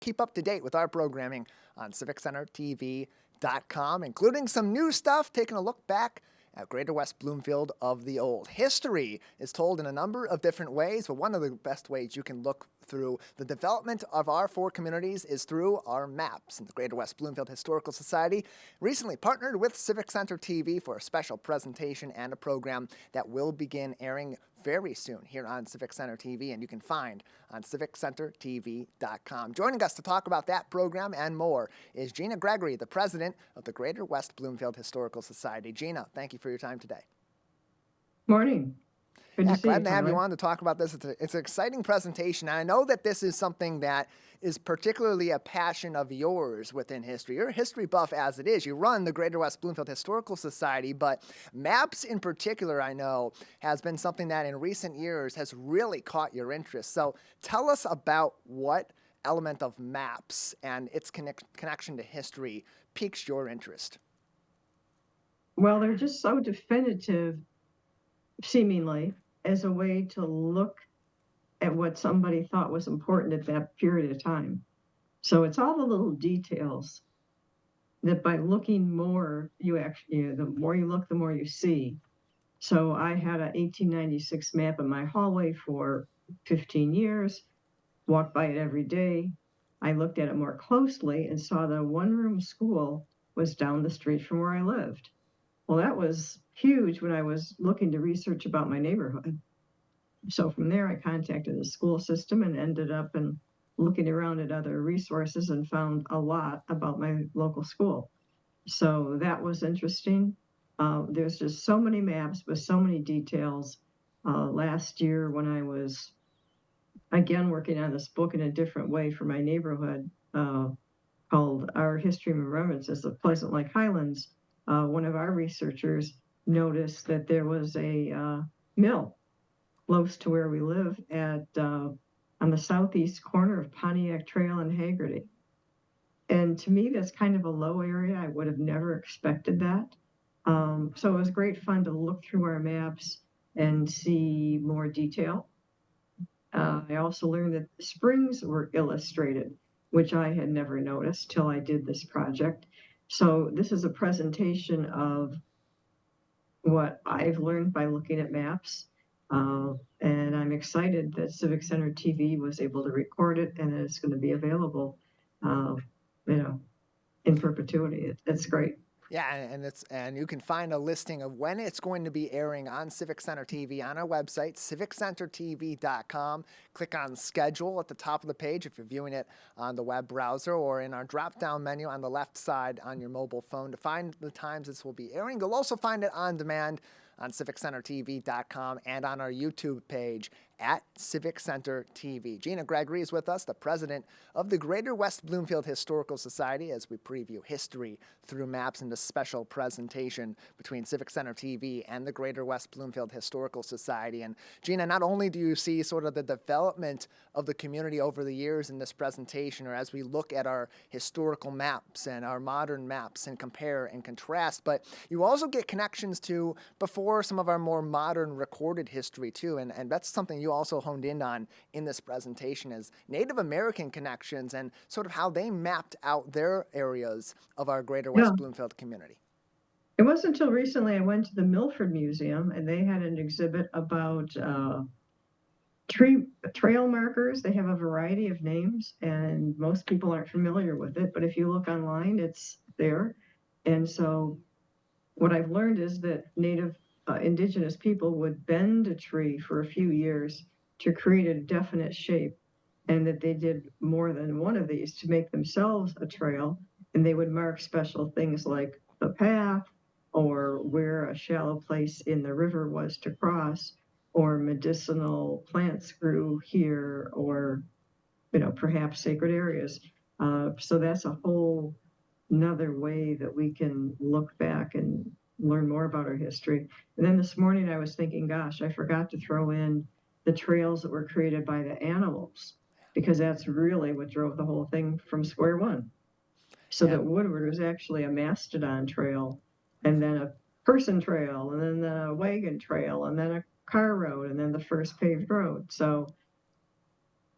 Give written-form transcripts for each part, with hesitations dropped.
keep up to date with our programming on CivicCenterTV.com, including some new stuff, taking a look back at Greater West Bloomfield of the old. History is told in a number of different ways, but one of the best ways you can look through the development of our four communities is through our maps. And the Greater West Bloomfield Historical Society recently partnered with Civic Center TV for a special presentation and a program that will begin airing very soon here on Civic Center TV, and you can find on CivicCenterTV.com. Joining us to talk about that program and more is Gina Gregory, the president of the Greater West Bloomfield Historical Society. Gina, thank you for your time today. Morning. Good to see glad you, to have you Tyler. on to talk about this. It's an exciting presentation. And I know that this is something that is particularly a passion of yours within history. You're a history buff as it is. You run the Greater West Bloomfield Historical Society, but maps in particular, I know, has been something that in recent years has really caught your interest. So tell us about what element of maps and its connection to history piques your interest. Well, they're just so definitive, seemingly, as a way to look at what somebody thought was important at that period of time. So it's all the little details that by looking more, the more you look, the more you see. So I had a 1896 map in my hallway for 15 years, walked by it every day. I looked at it more closely and saw the one-room school was down the street from where I lived. Well, that was huge when I was looking to research about my neighborhood. So from there, I contacted the school system and ended up looking around at other resources and found a lot about my local school. So that was interesting. There's just so many maps with so many details. Last year, when I was, again, working on this book in a different way for my neighborhood, called Our History and Remembrances of Pleasant Lake Highlands, one of our researchers noticed that there was a mill close to where we live on the southeast corner of Pontiac Trail and Haggerty. And to me, that's kind of a low area. I would have never expected that. So it was great fun to look through our maps and see more detail. I also learned that the springs were illustrated, which I had never noticed till I did this project. So this is a presentation of what I've learned by looking at maps. And I'm excited that Civic Center TV was able to record it and it's going to be available, in perpetuity. It's great. Yeah, and you can find a listing of when it's going to be airing on Civic Center TV on our website, CivicCenterTV.com. Click on Schedule at the top of the page if you're viewing it on the web browser, or in our drop-down menu on the left side on your mobile phone to find the times this will be airing. You'll also find it on demand on CivicCenterTV.com and on our YouTube page at Civic Center TV. Gina Gregory is with us, the president of the Greater West Bloomfield Historical Society, as we preview history through maps in this special presentation between Civic Center TV and the Greater West Bloomfield Historical Society. And Gina, not only do you see sort of the development of the community over the years in this presentation, or as we look at our historical maps and our modern maps and compare and contrast, but you also get connections to before some of our more modern recorded history too. And that's something you also honed in on in this presentation, is Native American connections and sort of how they mapped out their areas of our Greater West Bloomfield community. It wasn't until recently I went to the Milford Museum and they had an exhibit about trail markers. They have a variety of names and most people aren't familiar with it, but if you look online, it's there. And so what I've learned is that indigenous people would bend a tree for a few years to create a definite shape, and that they did more than one of these to make themselves a trail, and they would mark special things like the path or where a shallow place in the river was to cross, or medicinal plants grew here, or perhaps sacred areas. So that's a whole another way that we can look back and learn more about our history. And then this morning I was thinking, gosh, I forgot to throw in the trails that were created by the animals, because that's really what drove the whole thing from square one. So that Woodward was actually a mastodon trail, and then a person trail, and then a wagon trail, and then a car road, and then the first paved road. So,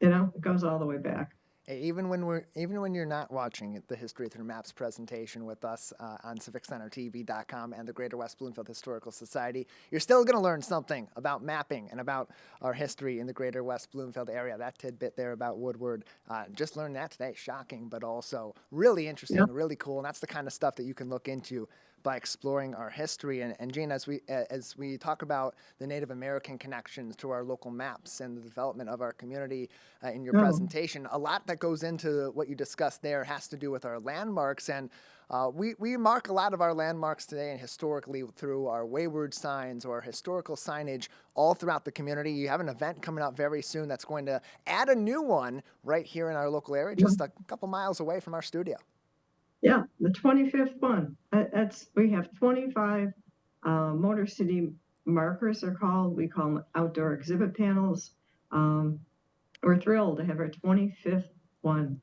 it goes all the way back. Even when you're not watching the History Through Maps presentation with us on CivicCenterTV.com and the Greater West Bloomfield Historical Society, you're still going to learn something about mapping and about our history in the Greater West Bloomfield area. That tidbit there about Woodward, just learned that today. Shocking, but also really interesting, Yep. really cool, and that's the kind of stuff that you can look into by exploring our history. And Gene, as we talk about the Native American connections to our local maps and the development of our community in your Oh, presentation, a lot that goes into what you discussed there has to do with our landmarks. And we mark a lot of our landmarks today and historically through our wayward signs or historical signage all throughout the community. You have an event coming up very soon that's going to add a new one right here in our local area, yeah. just a couple miles away from our studio. Yeah, the 25th one. We have 25 Motor City markers, they're called. We call them outdoor exhibit panels. We're thrilled to have our 25th one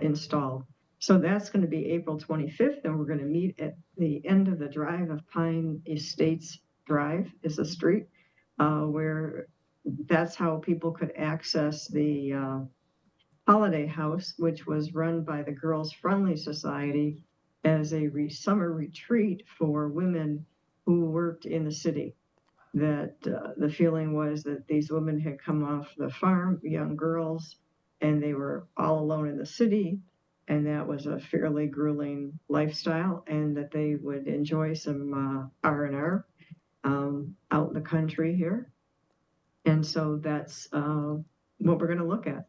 installed. So that's going to be April 25th, and we're going to meet at the end of the drive of Pine Estates Drive is a street where that's how people could access the Holiday House, which was run by the Girls Friendly Society as a summer retreat for women who worked in the city. That the feeling was that these women had come off the farm, young girls, and they were all alone in the city, and that was a fairly grueling lifestyle, and that they would enjoy some R&R out in the country here. And so that's what we're going to look at.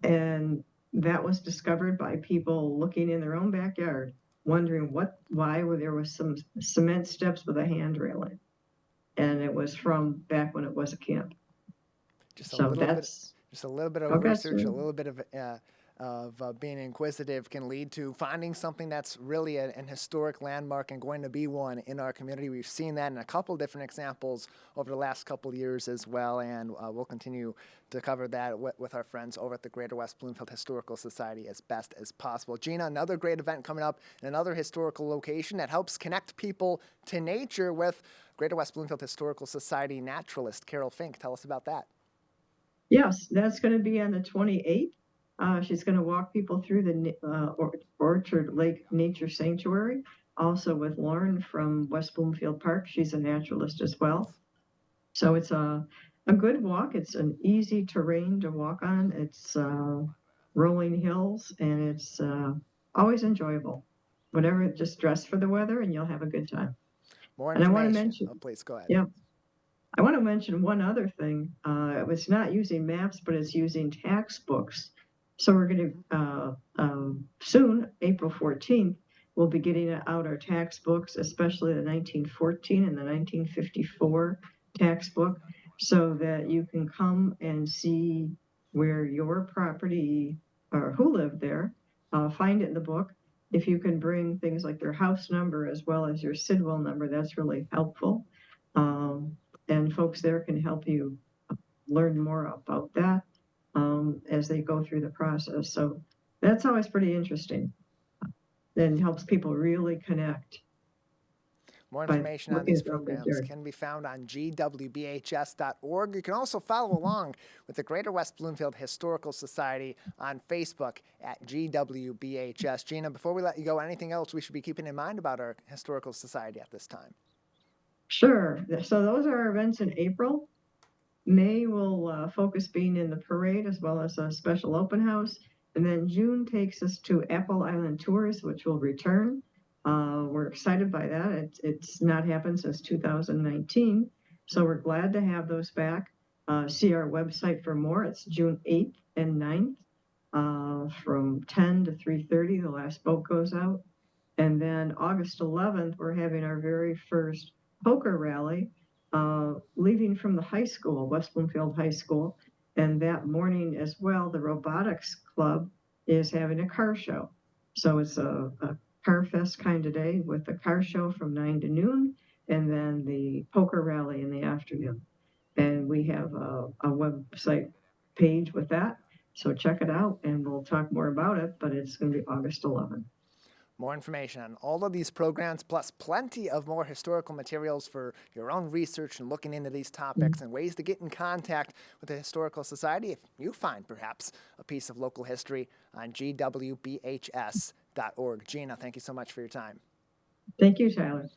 And that was discovered by people looking in their own backyard, wondering why there was some cement steps with a handrail in. And it was from back when it was a camp. Just a So little bit, that's just a little bit of okay. research, a little bit of being inquisitive can lead to finding something that's really an historic landmark and going to be one in our community. We've seen that in a couple different examples over the last couple of years as well, and we'll continue to cover that with our friends over at the Greater West Bloomfield Historical Society as best as possible. Gina, another great event coming up in another historical location that helps connect people to nature with Greater West Bloomfield Historical Society naturalist Carol Fink. Tell us about that. Yes, that's going to be on the 28th. She's going to walk people through the Orchard Lake Nature Sanctuary, also with Lauren from West Bloomfield Park. She's a naturalist as well. So it's a good walk. It's an easy terrain to walk on. It's rolling hills, and it's always enjoyable. Whatever, just dress for the weather, and you'll have a good time. More And I want to information. mention, Oh, please go ahead. yeah, I want to mention one other thing. It's not using maps, but it's using tax books. So we're going to soon, April 14th, we'll be getting out our tax books, especially the 1914 and the 1954 tax book, so that you can come and see where your property or who lived there, find it in the book. If you can bring things like your house number as well as your Sidwell number, that's really helpful. And folks there can help you learn more about that as they go through the process. So that's always pretty interesting. Then helps people really connect. More information on looking these at their own programs backyard. can be found on gwbhs.org. You can also follow along with the Greater West Bloomfield Historical Society on Facebook at GWBHS. Gina, before we let you go, anything else we should be keeping in mind about our Historical Society at this time? Sure. So those are our events in April. May will focus being in the parade as well as a special open house. And then June takes us to Apple Island Tours, which will return. We're excited by that. It's not happened since 2019. So we're glad to have those back. See our website for more. It's June 8th and 9th from 10 to 3:30. The last boat goes out. And then August 11th, we're having our very first poker rally, leaving from the high school, West Bloomfield High School. And that morning as well, the Robotics Club is having a car show. So it's a car fest kind of day with the car show from 9 to noon, and then the poker rally in the afternoon. And we have a website page with that. So check it out, and we'll talk more about it, but it's going to be August 11th. More information on all of these programs, plus plenty of more historical materials for your own research and looking into these topics and ways to get in contact with the Historical Society if you find perhaps a piece of local history on gwbhs.org. Gina, thank you so much for your time. Thank you, Tyler.